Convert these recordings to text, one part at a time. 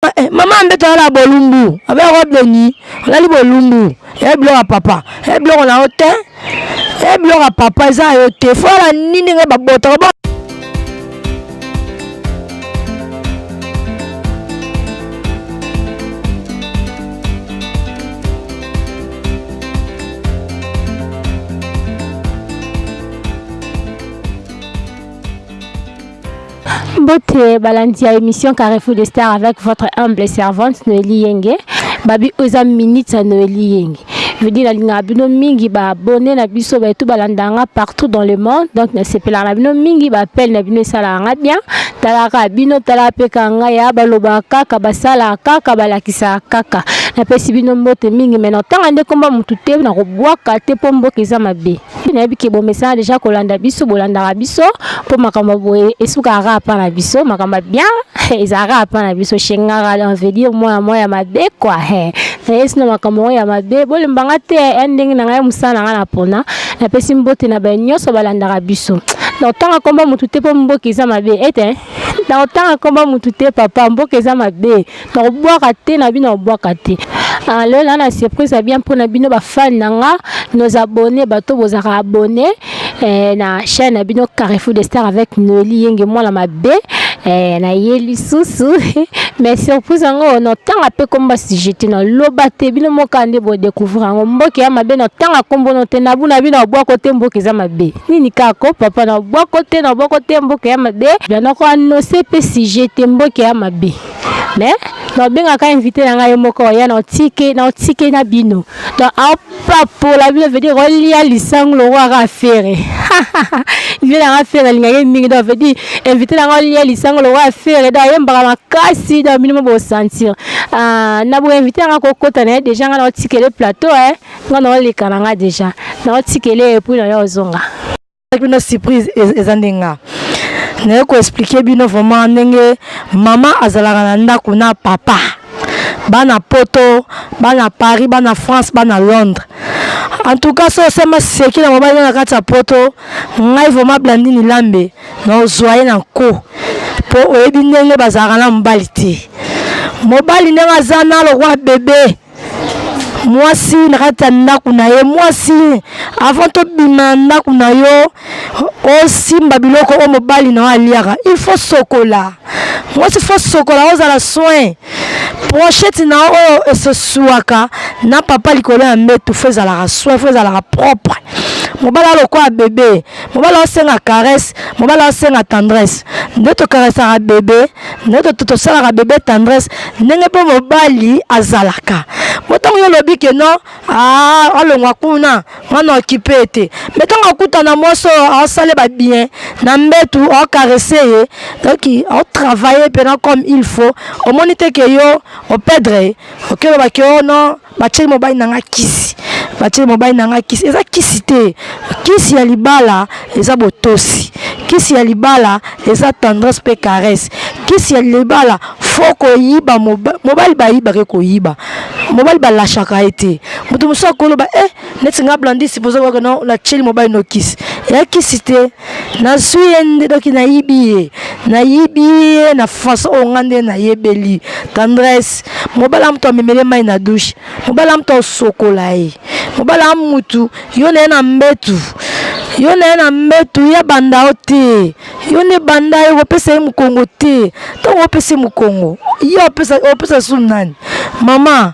Maman mbeta la bolumbu. Avec Robleni. On a dit bolumbu. Et blanc à papa. Et blanc on a hôtel. Et blanc à papa. Ça a été. Faut la nini nga babota. Bote balandia émission Carrefour des Stars avec votre humble servante Noélie Yenge. Babi oza minute à Noélie Yenge. Je veux dire la bino mingi ba abonné na biso ba tout balandanga partout dans le monde. Donc na sepela na bino mingi ba appel na bino sala nga bien. Talaka bino talape kanga ya baloba kaka basala kaka balakisa kaka. Na pesi bino mbote mingi mais notanga nde komba mutu te na kobwaka te po mboka eza mabe. Na biki bo message déjà kolanda biso bolanda biso po makamba boye esuka rapa na biso makamba bien ezara pa na biso shengara on veut dire moi ya mabe quoi na makamba ya mabe bole mbanga te ending na ngai musana nga na pona na pesi mbote na ba nyoso balanda biso na otanga komba mutu te po mboka eza mabe ete na otanga komba mutu te papa mboka eza mabe na obwaka te na bino obwaka te. Alors là na surprise a bien pour na bino ba fan nanga nos abonnés bato bozaka abonnés na chaîne bino Carrefour des Stars avec Noélie Yenge moi la mabe na yeli susu mais surprise ngo no tanga pe komba sujet na loba te bino mokande bo découvrir ngo mboka ya mabe no tanga kombo no te na buna bino obwa kote mboka za mabe nini kako papa na obwa kote mboka ya mabe bien ko annoncer pe sujet mboka ya mabe mais no benga ka invité na ngai moko ya na tike na bino donc a pas la bino veut dire relia lisango lo wa faire il vient à faire linga mingi donc veut dire invité na ngai lia lisango lo wa faire da yemba makasi da bino mo sentir na bo invité na ko kota na déjà na tike le plateau ngana le kananga déjà na tike le puis na yozonga une surprise ezandenga. Ne ko expliquer bino vraiment ndenge mama azalaka na ndako na papa bana poto bana Paris bana France bana Londres. En tout cas so sema seki na mobali na kati ya poto ngai vraiment Blandine Lambe na ozoye na ko po oyebi ndenge bazalaka na mobali te mobali ndenge azana lo roi bébé mwasi na kati ya ndako na ye mwasi avant to bima ndako na yo osimba biloko o mobali na aliaka il faut sokola mwasi faut sokola ozala soin pochette na o se suaka na papa likolo ya mbetu fezala soin fezala propre mobala lokwa bébé mobala osenga caresse mobala osenga tendresse ndeto caresse a bébé ndeto toto sala bébé tendresse ndenge po mobali azalaka motango yo lobi ke non alongwa kuna mwana occupé te metango kuta na moso osale ba bien na mbetu o caresser donc o travailler pendant comme il faut au monite que yo o perdre okelo ba ke non batie mobali nanga kisi batie mobali nanga kisi eza kisi te kisi ya libala eza botosi kisi ya libala eza tendresse pe caresse kisi ya libala foko yiba mobali ba yiba ke ko yiba mobali ba lashaka ete mutu muso ko loba neti nga Blandine supposé ko no la cheli mobali no kisi ya kisi te na suyende donc na yibi na façon ngande na yebeli tendresse mobala mto memele mai na douche mobala mto sokola mobala mutu yo na mbetu ya banda ote yo ne banda yo pesa mu Kongo te to opesa mu Kongo yo opesa sunani mama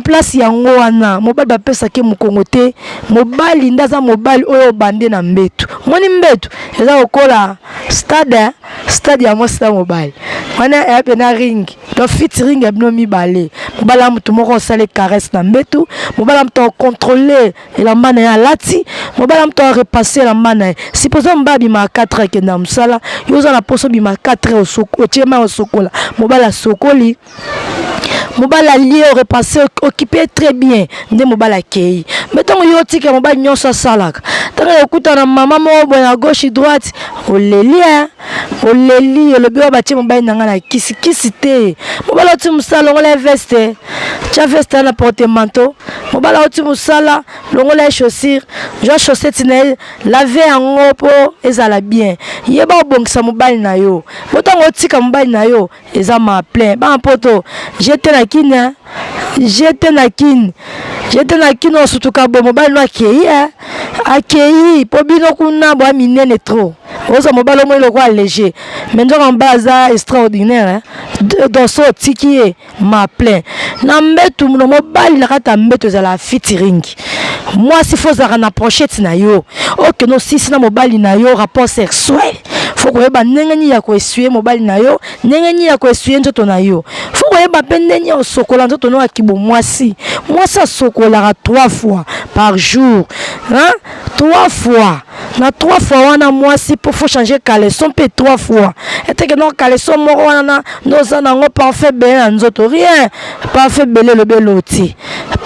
place yango wana mobali bapesa ke mu Kongo te mobali ndaza mobali oyo bande na mbetu moni mbetu eza okola stade ya mosta mobile wana ya pena ring do fit ring ya bino mibale mobala mutu moko sale caresse na mbetu mobala mutu contrôler elamba ya lati mobala mutu repasser elamba na supposons mbabi ma 4 ke na msala yoza na poso bi ma 4 osoko chema osokola mobala sokoli mobala lié au repassé occupé très bien nde mobala kei mettons yo tika mobala nyonso salaka tanga okuta na mama mo à gauche droite oleli le bio batie mobala nanga na kisi te mobala ti musala ngole veste tia veste na porte-manteau mobali auti mosala longola ye chaussure jwa chaussette na ye lave yango mpo ezala bien yeba obongisa mobali na yo botango otika mobali na yo eza ma plein bana poto jete na kini osutuka bo mobali no akei po bino kuna bwa minene trop oza mobali omo eloko allégé mais nzoka mobali aza extraordinaire doso otiki ye ma plein na mbetu no mobali na kati ya mbetu ezala featuring mwasi fo ozalaka na pochette na yo okende osisi na mobali na yo rapport sexuel fo koyeba ndenge nini ya koessuye mobali na yo ndenge nini ya koessuye nzoto na yo fo koyeba mpe ndenge nini osokola nzoto no akibo mwasi asokolaka 3 fois par jour 3 fois na 3 fois wana mwasi po faut changer caleçon mpe 3 fois eteke no caleçon moko wana noza nango parfait bele na nzoto rien parfait bele elobi eloti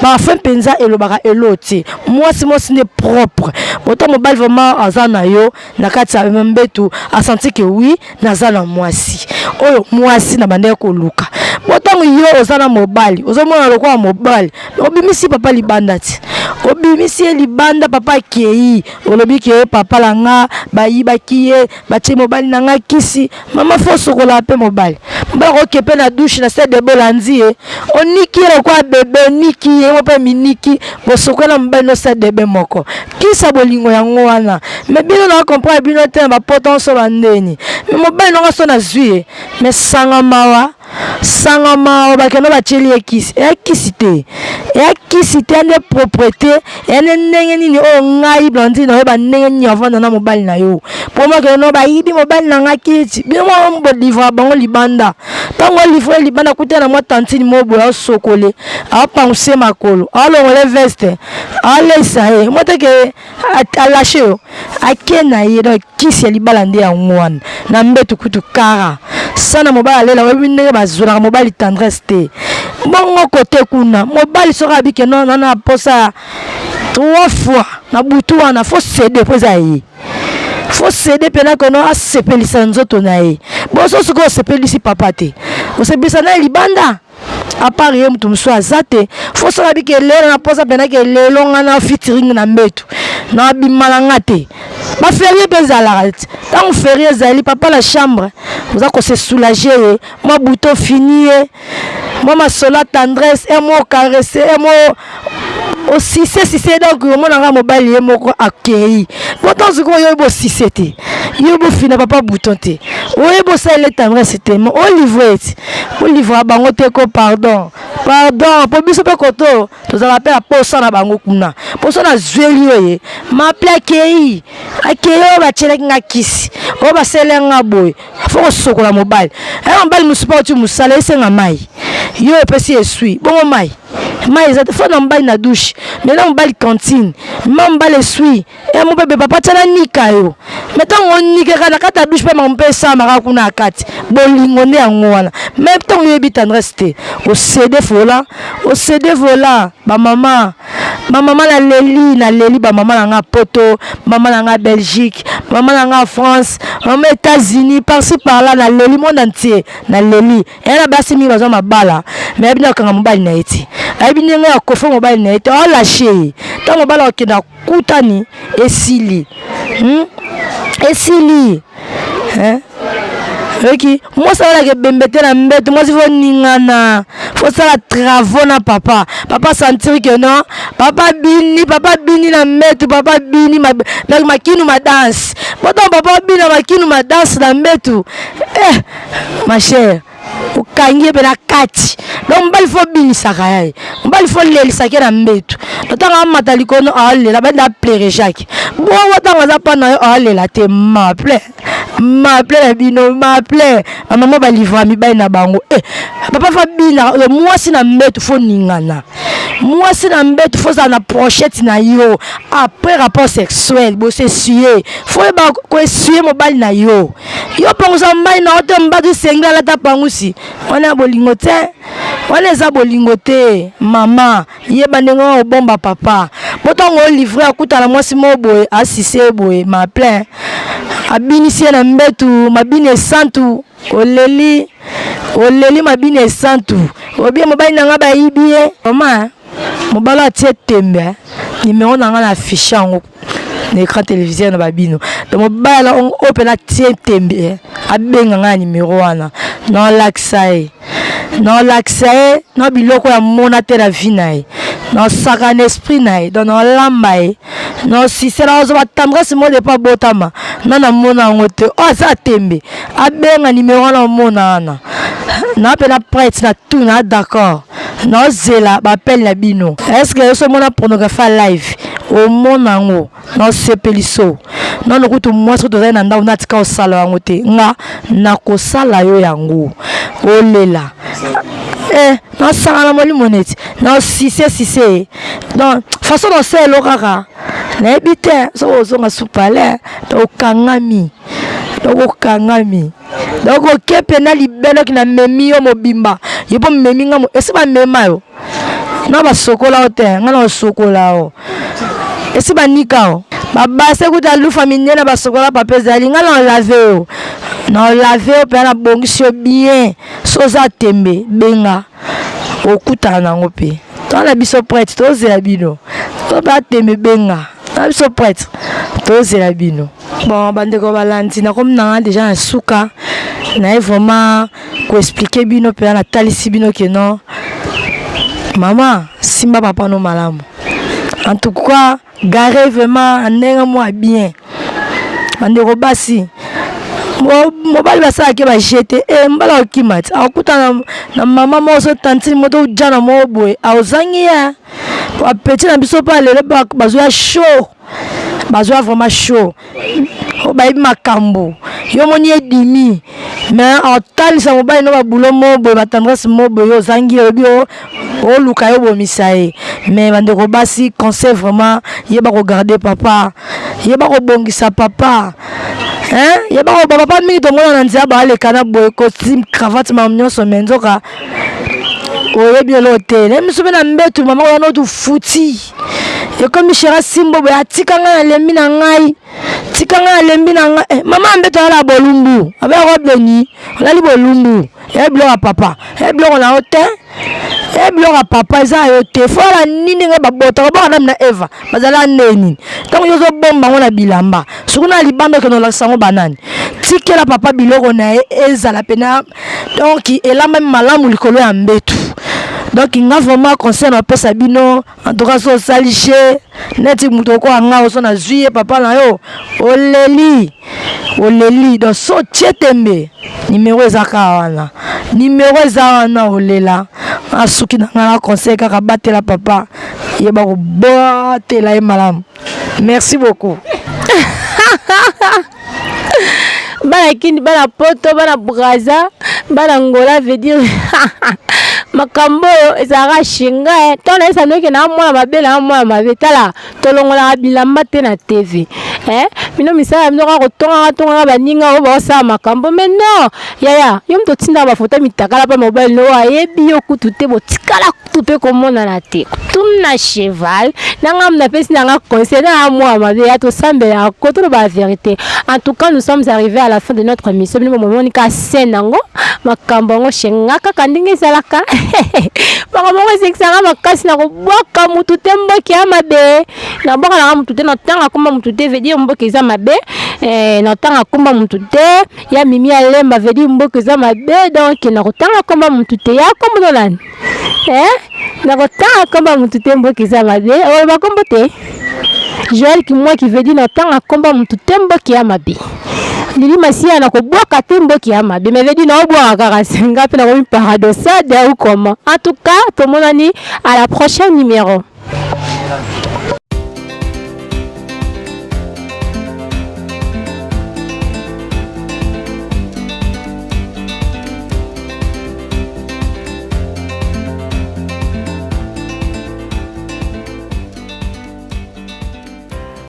parfait mpenza elobaka eloti mwasi ne propre boto mobali vraiment aza na yo na kati ya mbetu asanti ke oui naza na mwasi oyo mwasi na bande koluka botango yo oza na mobali ozomona lokola mobali obimisi papa libanda ti obimisi libanda papa kei olobi ke papa langa bayibaki ye batie mobali nanga kisi mama fo sokola pe mobali ko kepe na douche na stade de bolandi ye oniki lokola bebe niki ye mope miniki bosokola mobali no stade de moko kisa bolingo yango wana me bino na comprendre bino te ba potentiel bandeni me mobali no so na zui me sanga mawa bakeno bacheli ekisi te ane propreté ane ndenge nini o ngai blondine oyeba ndenge nini avanda na mobali na yo po moko no bayibi mobali na nga kiti bino mo livre bango libanda tango livre libanda kuta na mwa tantine mobo ya sokole apanguse makolo alongole veste alesa ye moteke alashe yo akena ye do kisi ya libala nde ya ngwana na mbetu kutu kara sana mobali alela webi ndenge bazolaka mobali tendresse te bongo kote kuna mobali soka abike no na posa 3 fois na butu wana fo cede poza ye fo cede pena kono asepelisa nzoto na ye boso suko osepelisi papa te osepelisa na libanda apart ye mutu musu azate fo soka abike lelo na posa pena ke lelo ngana featuring na mbetu na bimalanga te ba ferie bezala tant ferie zali papa la chambre vous a se soulager moi bouton fini moi ma sola tendresse et moi caresser et moi aussi c'est donc mon anga mobile ye moko accueilli pourtant ce qu'on yo bo si c'était yo bo fina papa bouton te oye bo ça le tendresse te mo o livre bango te ko pardon po biso pe koto to za rappel posa na bango kuna posa na zweli oye ma plakei akeyo ba chelek nga kisi o ba selenga boy fo sokola mobile mobile musupa tu musala esenga mai yo epesi esui bongo mai ezate fo na mobile na douche mais na mobile cantine mobile esui mo bebe papa tana nika yo metango nika na kata douche pe mpe sa maka kuna akati bolingo nde yango wana même tant yo bitandresse te o cede vola ba mama na leli ba mama na nga poto mama na nga Belgique mama na nga France mama États-Unis par-ci par-là na leli monde entier na leli na basi mi bazo mabala mais bina kanga mobile na eti abine nga kofa mobile na eti o lâcher tant mobile okenda kutani esili ok moi ça va que bembete na mbete moi faut ningana faut ça la travaux na papa sentir que non papa bini na mbete papa bini makinu ma danse pourtant papa bini makinu ma danse na mbete ma chère ukangie bela kati donc mbali fo bini sakaye mbali fo leli sakye na mbetu totanga matali kono alela benda pleurer Jacques bon watanga za pa na yo alela te m'appelle la bino m'appelle maman ba livre mi bay na bango papa fa bina mwasi na mbetu fo ningana mwasi na mbetu fo za na pochette na yo après rapport sexuel bo se suer fo ba ko suer mobali na yo pongo za mbali na ote mbadu sengala ta pangusi ona bolingo te wana eza bolingo te mama yeba ndenge obomba papa botongo livre akutana mwasi mo boye asise boye ma plein abinisi na mbetu mabine esantu oleli mabine esantu obie mobali nanga bayibie mama mobali atie tembe numéro nanga na affiche yango na écran téléviseur na babino donc mobali opela tie tembe abenga nga numéro wana non laksae non biloko ya mona te la vie na ye non saka na esprit na ye donc non lamba ye non sisela ozo batendresse mo de pas botama non na mona ngo te o sa tembe abenga numéro wana mona wana na pena prêtre na tout na d'accord non zela bapel na bino est-ce que yo mona pornographie live au mona ngo non sepeliso non nokutu mwasi to na ndao na tika osala yango te nga na kosala yo yango olela non sanga na molimo neti non sise donc façon de se lo kaka na ebite so ozonga supale donc okangami donc okepe na libelo kina memi yo mobimba yepo memi nga esi ba mema yo na basokola o te nga na osokola o esi banika o babase kuta lufa minene basokola papa ezali nga na lave o na lave o pe na bongisi yo bien soza tembe benga okutana nango pe tona biso prêtre tozela bino to ba tembe benga na biso prêtre tozela bino bon bandeko balandi na comme nanga déjà na suka na vraiment ko expliquer bino pe na talisi bino que non maman simba papa no malamu en tout cas garé vraiment ndenge moi bien bandeko basi mobali basalaki bajete mbala okimati akutana na mama moso tantini moto ujana mo boye aozangi ya apeti na biso pa lelo bazwa show bazwa vraiment show obayibi makambo yo moni edimi mais otalisa mobali no babulo mo boye batendresse mo boye ozangi oyebi oluka yo bomisa ye mais bandeko basi conseil vraiment yeba kogarder papa yeba kobongisa papa yeba ko papa mingi tomona na nzela baaleka na boye costume cravate nyonso me nzoka oyebi elo te na miso mpe na mbetu mama wana otufuti ekomi shera simbo boye atika ngai na lembi na ngai mama mbetu ala bolumbu abe robleni olali bolumbu ebiloko ya papa ebiloko na yo te ebiloko ya papa eza yo te fola nini ngai babotaka boka nami na eva bazala ndenini ntango yo ozobomba ngo na bilamba soki na libanda okende olakisa ngo banani tikela papa biloko na ye ezala pena donc elambami malamu likolo ya mbetu donc nga vraiment conseil na pesa bino en tout cas so salishe neti muto ko anga so na zuye papa na yo oleli donc so tietembe numéro ezaka wana olela asuki na nga conseil kaka batela papa yeba ko batela ye malamu. Merci beaucoup. Bana kindi bana poto bana braza bana ngola veut dire makambo ezaka shinga tona esa noki na mwana mabela mwana mabetala tolongola bilamba te na TV mino misala mnoka kotonga baninga oba osala makambo mais non yaya yo mto tinda bafoto mitakala pa mobile no ayebi yo kutu te botikala kutu pe komona na te tumna cheval nanga mna pesi nanga conseil na mwana mabela to sambela koto ba vérité. En tout cas nous sommes arrivés à la fin de notre émission bino momoni ka senango makambo ngo shengaka kandingi salaka makambo ngo seksanga makasi na koboka mutu te mboki ya mabe na boka na mutu te na tanga komba mutu te veut dire mboki za mabe na tanga komba mutu te ya mimi ya lemba veut dire mboki za mabe donc na kotanga komba mutu te ya kombo nani na kotanga komba mutu te mboki za mabe o ba kombo te Joël qui moi qui veut dire na tanga komba mutu te mboki ya mabe Lili masia na koboka te mboki ya mabe mais veut dire na obwa kaka senga pe na ko paradoxal ou comment. En tout cas, tout le monde a dit à la prochaine numéro.